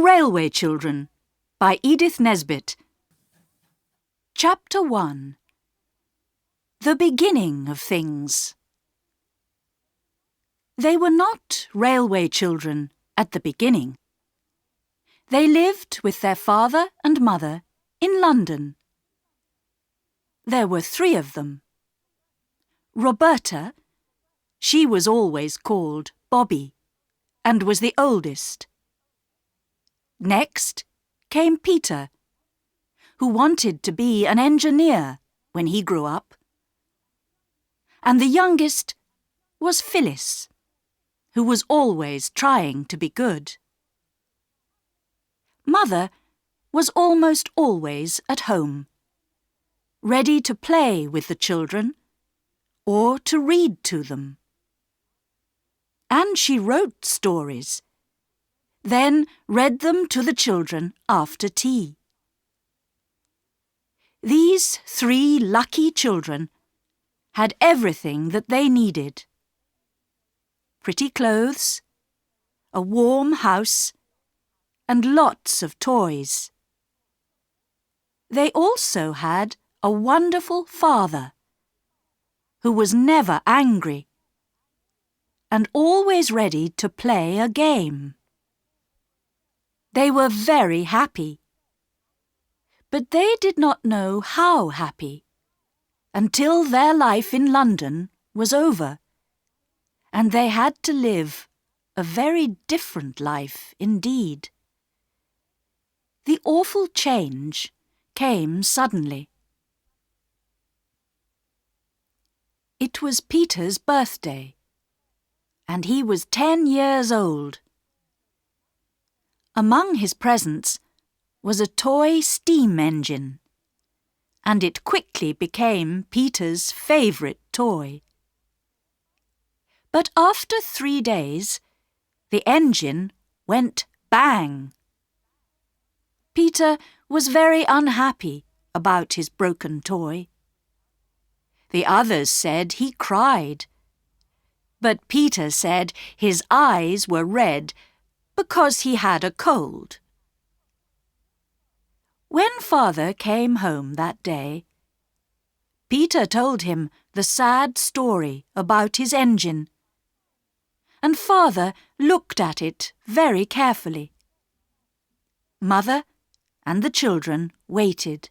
Railway Children by Edith Nesbit. Chapter 1. The Beginning of Things. They were not railway children at the beginning. They lived with their father and mother in London. There were 3 of them. Roberta, she was always called Bobby, and was the oldest. Next came Peter, who wanted to be an engineer when he grew up. And the youngest was Phyllis, who was always trying to be good. Mother was almost always at home, ready to play with the children or to read to them. And she wrote stories, then read them to the children after tea. These 3 lucky children had everything that they needed: pretty clothes, a warm house, and lots of toys. They also had a wonderful father, who was never angry and always ready to play a game. They were very happy, but they did not know how happy until their life in London was over, and they had to live a very different life indeed. The awful change came suddenly. It was Peter's birthday, and he was 10 years old. Among his presents was a toy steam engine, and it quickly became Peter's favourite toy. But after 3 days, the engine went bang. Peter was very unhappy about his broken toy. The others said he cried, but Peter said his eyes were red because he had a cold. When Father came home that day, Peter told him the sad story about his engine, and Father looked at it very carefully. Mother and the children waited.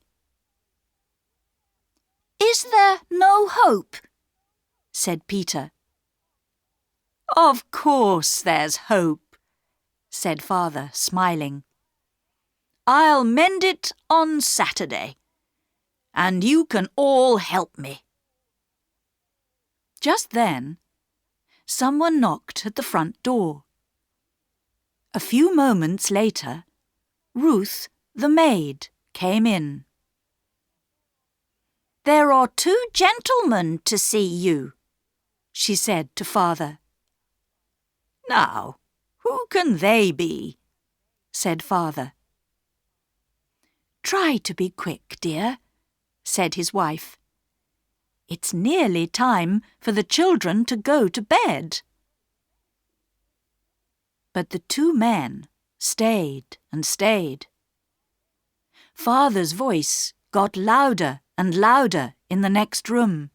"Is there no hope?" said Peter. "Of course there's hope," said Father, smiling. "I'll mend it on Saturday, and you can all help me." Just then, someone knocked at the front door. A few moments later, Ruth, the maid, came in. "There are 2 gentlemen to see you," she said to Father. "Now, who can they be?" said Father. "Try to be quick, dear," said his wife. "It's nearly time for the children to go to bed." But the 2 men stayed and stayed. Father's voice got louder and louder in the next room,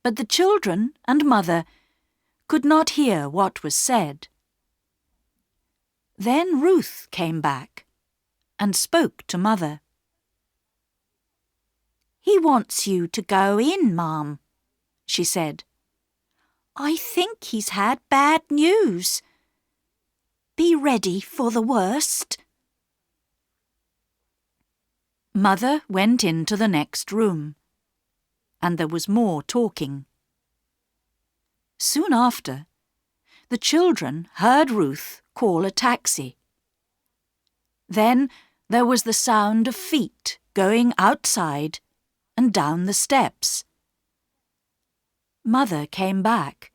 but the children and Mother could not hear what was said. Then Ruth came back and spoke to Mother. "He wants you to go in, Ma'am," she said. "I think he's had bad news. Be ready for the worst." Mother went into the next room, and there was more talking. Soon after, the children heard Ruth call a taxi. Then there was the sound of feet going outside and down the steps. Mother came back,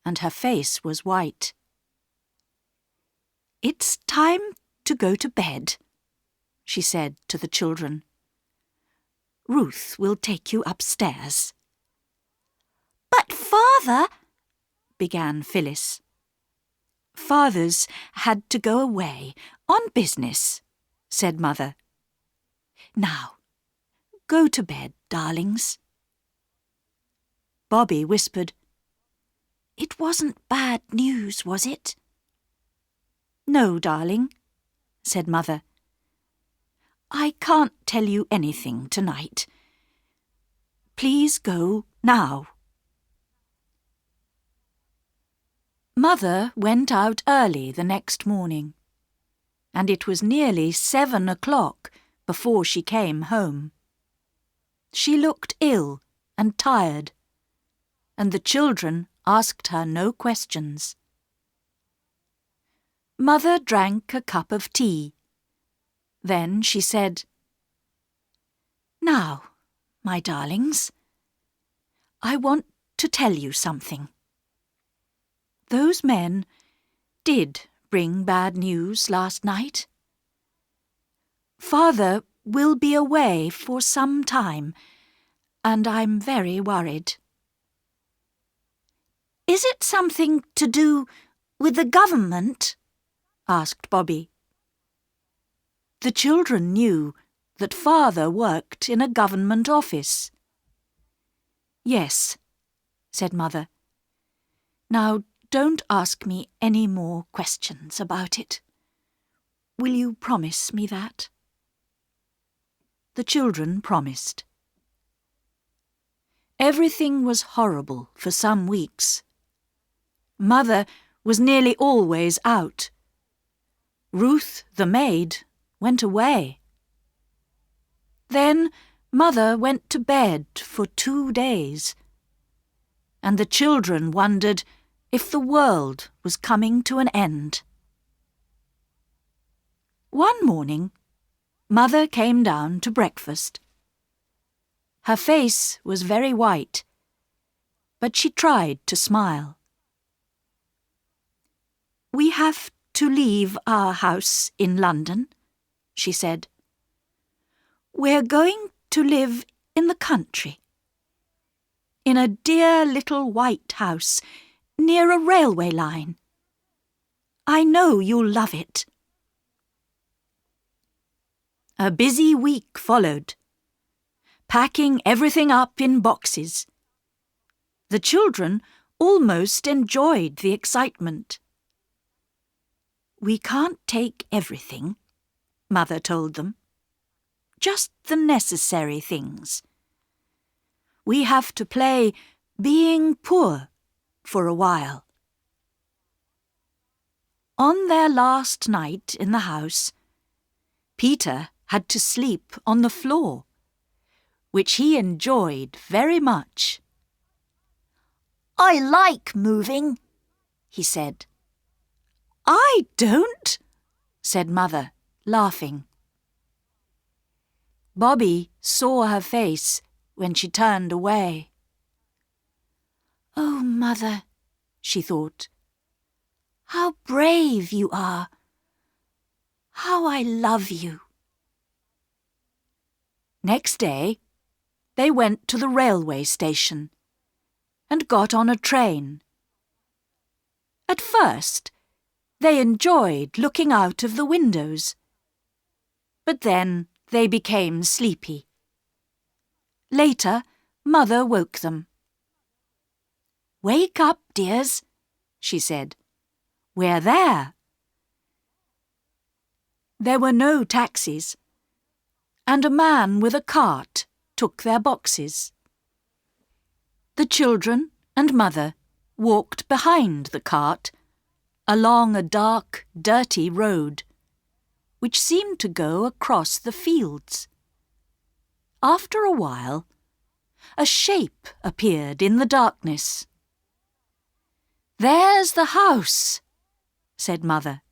and her face was white. "It's time to go to bed," she said to the children. "Ruth will take you upstairs." "But, Father," began Phyllis. Father's had to go away on business, said Mother. Now, go to bed, darlings. Bobby whispered, It wasn't bad news, was it? No, darling, said Mother. I can't tell you anything tonight. Please go now. Mother went out early the next morning, and it was nearly 7 o'clock before she came home. She looked ill and tired, and the children asked her no questions. Mother drank a cup of tea. Then she said, Now, my darlings, I want to tell you something. Those men did bring bad news last night. Father will be away for some time, and I'm very worried. Is it something to do with the government? Asked Bobby. The children knew that Father worked in a government office. Yes, said Mother. Now don't ask me any more questions about it. Will you promise me that? The children promised. Everything was horrible for some weeks. Mother was nearly always out. Ruth, the maid, went away. Then Mother went to bed for 2 days, and the children wondered if the world was coming to an end. One morning, Mother came down to breakfast. Her face was very white, but she tried to smile. We have to leave our house in London, she said. We're going to live in the country, in a dear little white house near a railway line. I know you'll love it. A busy week followed, packing everything up in boxes. The children almost enjoyed the excitement. We can't take everything, Mother told them. Just the necessary things. We have to play being poor for a while. On their last night in the house, Peter had to sleep on the floor, which he enjoyed very much. I like moving, he said. I don't, said Mother, laughing. Bobby saw her face when she turned away. Oh, Mother, she thought, how brave you are. How I love you. Next day, they went to the railway station and got on a train. At first, they enjoyed looking out of the windows, but then they became sleepy. Later, Mother woke them. Wake up, dears, she said. We're there. There were no taxis, and a man with a cart took their boxes. The children and Mother walked behind the cart along a dark, dirty road, which seemed to go across the fields. After a while, a shape appeared in the darkness. There's the house, said Mother.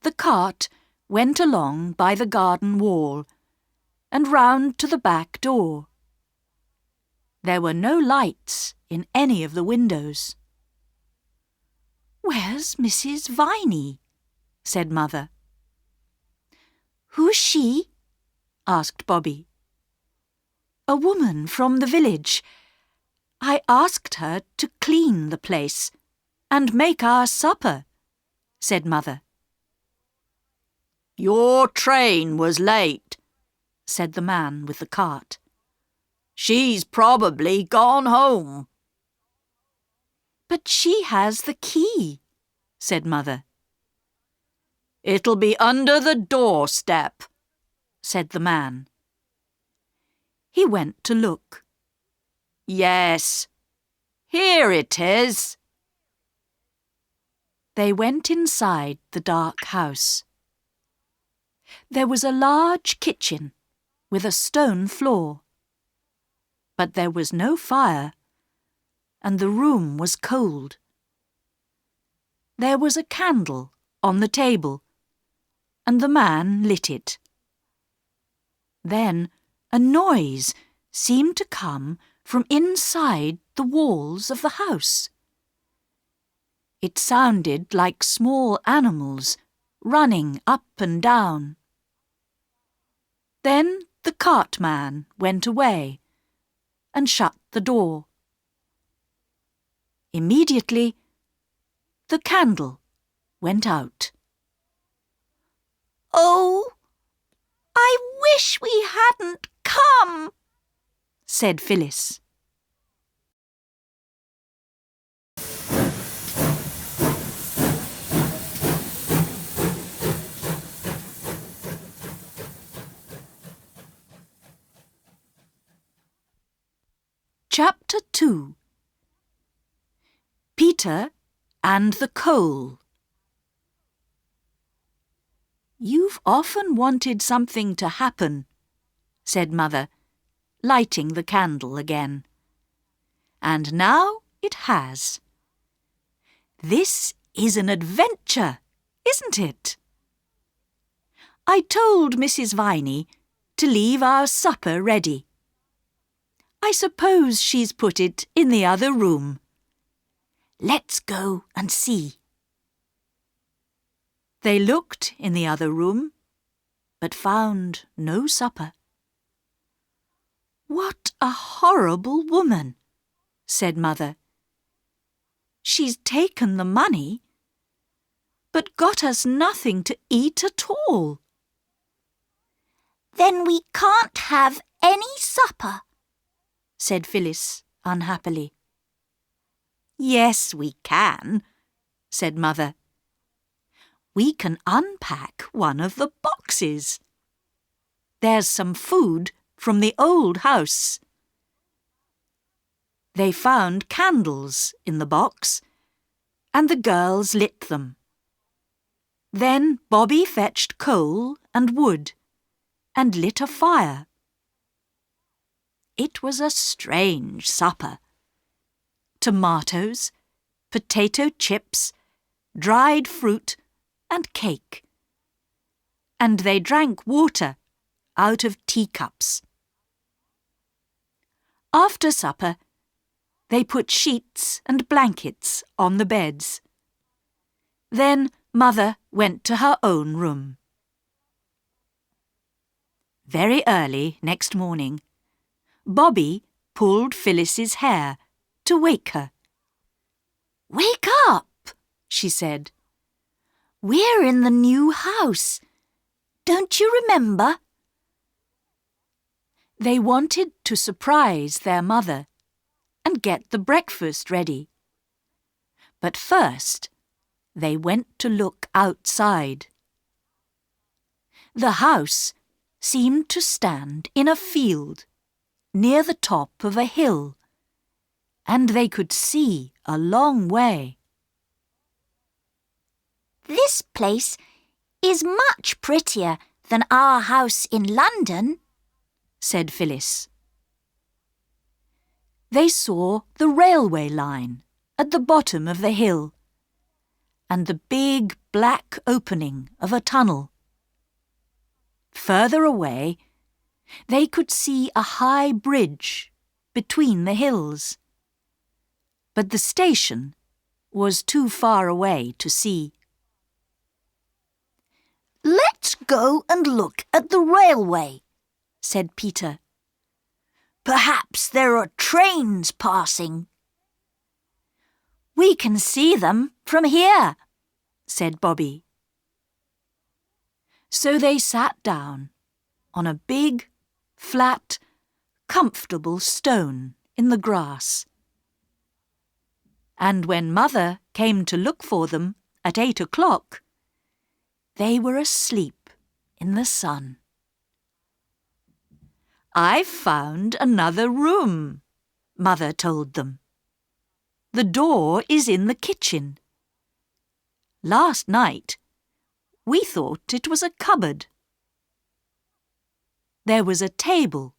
The cart went along by the garden wall and round to the back door. There were no lights in any of the windows. Where's Mrs. Viney? Said Mother. Who's she? Asked Bobby. A woman from the village. I asked her to clean the place, and make our supper," said Mother. "Your train was late," said the man with the cart. "She's probably gone home." "But she has the key," said Mother. "It'll be under the doorstep," said the man. He went to look. "Yes, here it is." They went inside the dark house. There was a large kitchen with a stone floor. But there was no fire, and the room was cold. There was a candle on the table, and the man lit it. Then a noise seemed to come from inside the walls of the house. It sounded like small animals running up and down. Then the cartman went away and shut the door. Immediately, the candle went out. "Oh, I wish we hadn't come," said Phyllis. Chapter 2. Peter and the Coal. "You've often wanted something to happen," said Mother, lighting the candle again. "And now it has. This is an adventure, isn't it? I told Mrs. Viney to leave our supper ready. I suppose she's put it in the other room. Let's go and see." They looked in the other room, but found no supper. "What a horrible woman," said Mother. "She's taken the money, but got us nothing to eat at all." "Then we can't have any supper," said Phyllis unhappily. "Yes, we can," said Mother. "We can unpack one of the boxes. There's some food from the old house." They found candles in the box, and the girls lit them. Then Bobby fetched coal and wood and lit a fire. It was a strange supper. Tomatoes, potato chips, dried fruit, and cake. And they drank water out of teacups. After supper, they put sheets and blankets on the beds. Then Mother went to her own room. Very early next morning, Bobby pulled Phyllis's hair to wake her. "Wake up," she said. "We're in the new house. Don't you remember?" They wanted to surprise their mother and get the breakfast ready. But first, they went to look outside. The house seemed to stand in a field near the top of a hill, and they could see a long way. "This place is much prettier than our house in London," said Phyllis. They saw the railway line at the bottom of the hill and the big black opening of a tunnel. Further away, they could see a high bridge between the hills. But the station was too far away to see. "Let's go and look at the railway," said Peter. "Perhaps there are trains passing." We can see them from here," said Bobby. So they sat down on a big, flat, comfortable stone in the grass. And when Mother came to look for them at 8 o'clock, they were asleep in the sun. "I've found another room," Mother told them. "The door is in the kitchen. Last night, we thought it was a cupboard." There was a table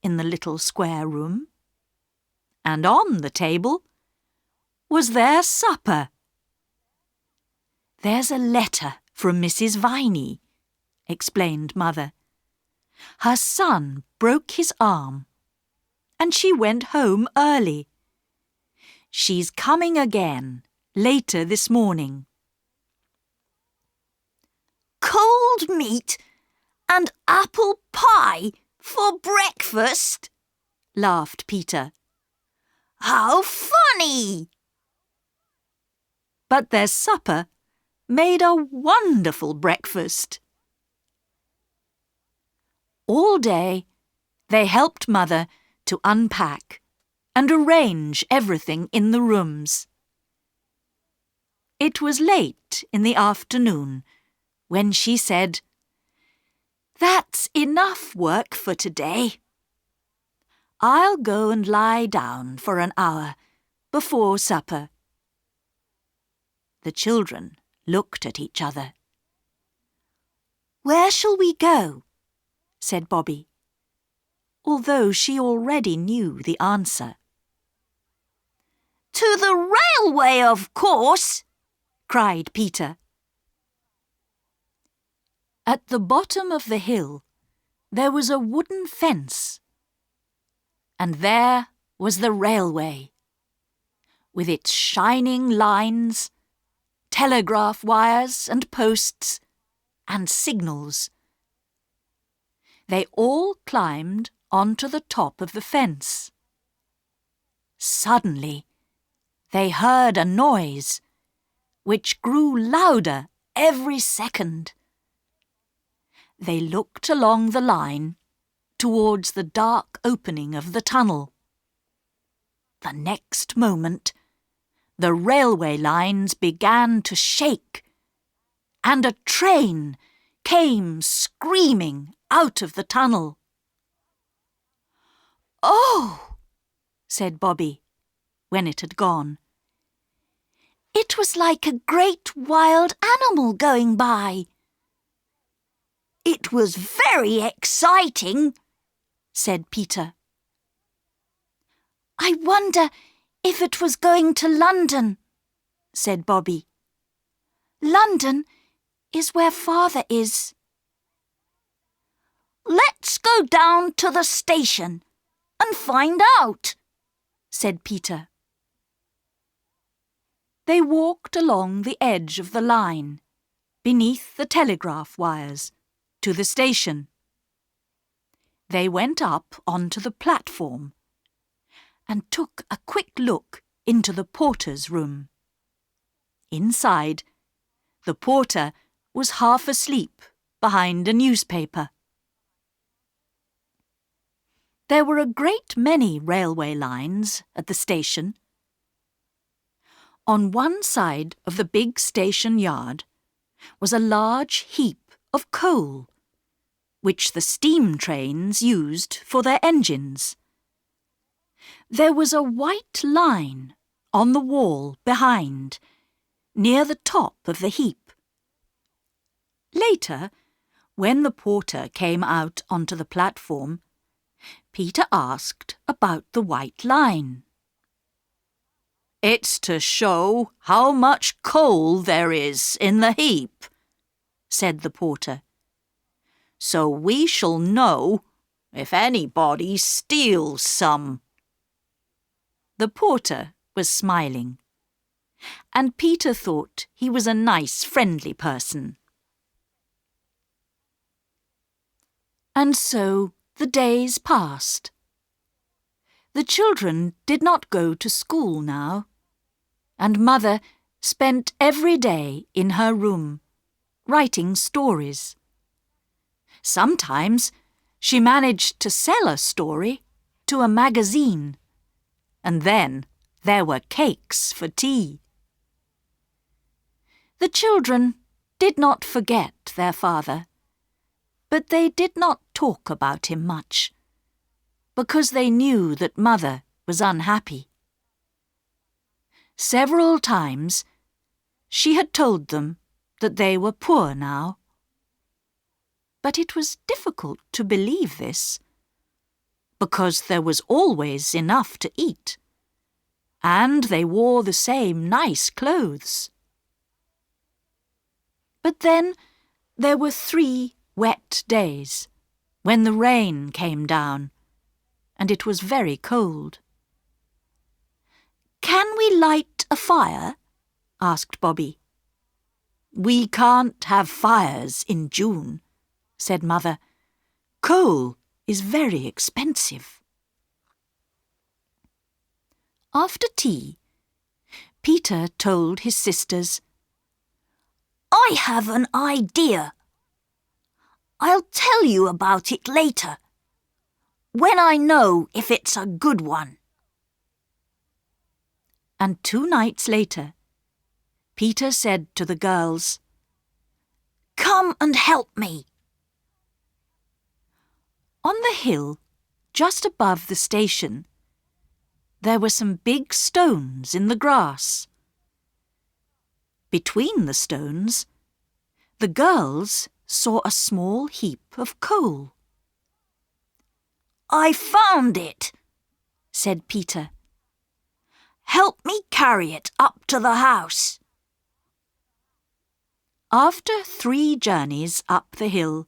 in the little square room, and on the table was their supper. "There's a letter from Mrs. Viney," explained Mother. "Her son broke his arm, and she went home early. She's coming again later this morning." "Cold meat and apple pie for breakfast?" laughed Peter. "How funny!" But their supper made a wonderful breakfast. All day, they helped Mother to unpack and arrange everything in the rooms. It was late in the afternoon when she said, "That's enough work for today. I'll go and lie down for an hour before supper." The children looked at each other. "Where shall we go?" said Bobby, although she already knew the answer. "To the railway, of course!" cried Peter. At the bottom of the hill, there was a wooden fence, and there was the railway, with its shining lines, telegraph wires and posts, and signals. They all climbed onto the top of the fence. Suddenly, they heard a noise, which grew louder every second. They looked along the line towards the dark opening of the tunnel. The next moment, the railway lines began to shake, and a train came screaming out of the tunnel. "Oh!" said Bobby, when it had gone. "It was like a great wild animal going by." "It was very exciting," said Peter. "I wonder if it was going to London," said Bobby. "London is where Father is." "Let's go down to the station and find out," said Peter. They walked along the edge of the line, beneath the telegraph wires, to the station. They went up onto the platform and took a quick look into the porter's room. Inside, the porter was half asleep behind a newspaper. There were a great many railway lines at the station. On one side of the big station yard was a large heap of coal, which the steam trains used for their engines. There was a white line on the wall behind, near the top of the heap. Later, when the porter came out onto the platform, Peter asked about the white line. "It's to show how much coal there is in the heap," said the porter. "So we shall know if anybody steals some." The porter was smiling, and Peter thought he was a nice, friendly person. And so the days passed. The children did not go to school now, and Mother spent every day in her room, writing stories. Sometimes she managed to sell a story to a magazine, and then there were cakes for tea. The children did not forget their father, but they did not talk about him much, because they knew that Mother was unhappy. Several times she had told them that they were poor now. But it was difficult to believe this, because there was always enough to eat, and they wore the same nice clothes. But then there were 3 wet days when the rain came down, and it was very cold. "Can we light a fire?" asked Bobby. "We can't have fires in June," said Mother. "Coal is very expensive." After tea, Peter told his sisters, "I have an idea. I'll tell you about it later, when I know if it's a good one." And 2 nights later, Peter said to the girls, "Come and help me." On the hill, just above the station, there were some big stones in the grass. Between the stones, the girls saw a small heap of coal. "I found it," said Peter. "Help me carry it up to the house." After 3 journeys up the hill,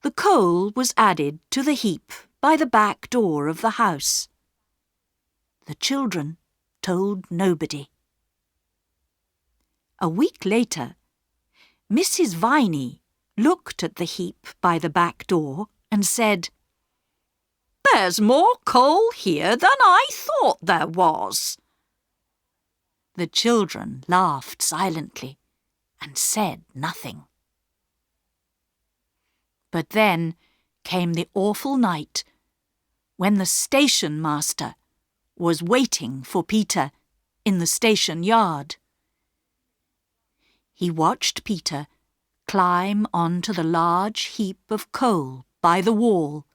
the coal was added to the heap by the back door of the house. The children told nobody. A week later, Mrs. Viney looked at the heap by the back door and said, "There's more coal here than I thought there was." The children laughed silently and said nothing. But then came the awful night when the station master was waiting for Peter in the station yard. He watched Peter climb onto the large heap of coal by the wall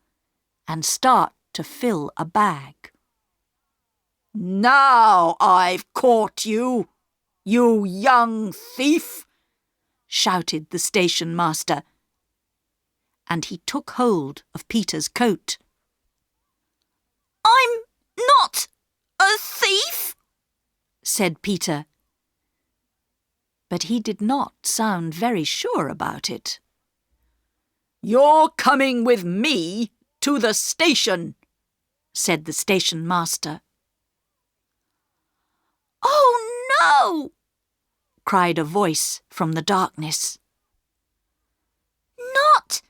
and start to fill a bag. "Now I've caught you, you young thief!" shouted the station master, and he took hold of Peter's coat. "I'm not a thief," said Peter. But he did not sound very sure about it. "You're coming with me to the station," said the station master. "Oh, no!" cried a voice from the darkness. "Not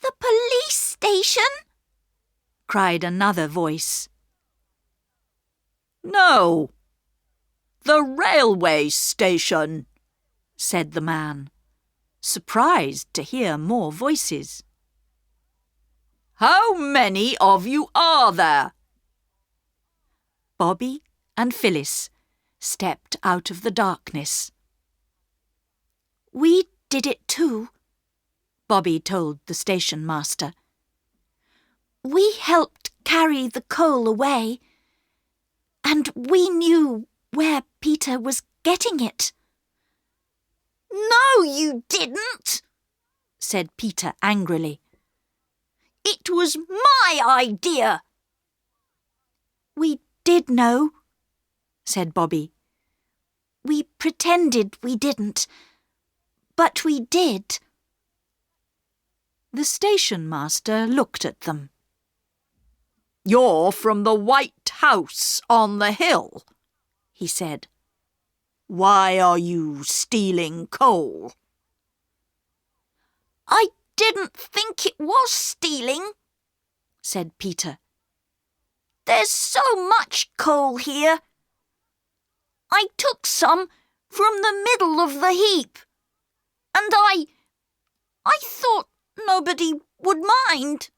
the police station!" cried another voice. "No, the railway station," said the man, surprised to hear more voices. "How many of you are there?" Bobby and Phyllis stepped out of the darkness. "We did it too," Bobby told the station master. "We helped carry the coal away, and we knew where Peter was getting it." "No, you didn't," said Peter angrily. "It was my idea." "We did know," said Bobby. "We pretended we didn't, but we did." The station master looked at them. "You're from the White House on the hill," he said. "Why are you stealing coal?" "I didn't think it was stealing," said Peter. "There's so much coal here. I took some from the middle of the heap, and I thought nobody would mind.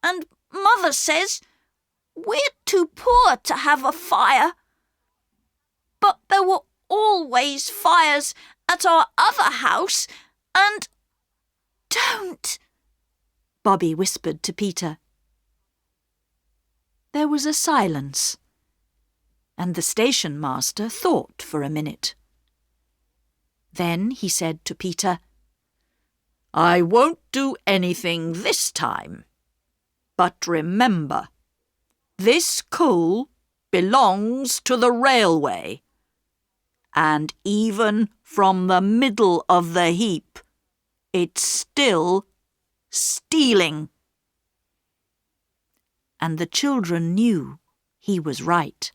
And Mother says we're too poor to have a fire. But there were always fires at our other house, and— Don't, Bobby whispered to Peter. There was a silence, and the station master thought for a minute. Then he said to Peter, "I won't do anything this time. But remember, this coal belongs to the railway. And even from the middle of the heap, it's still stealing." And the children knew he was right.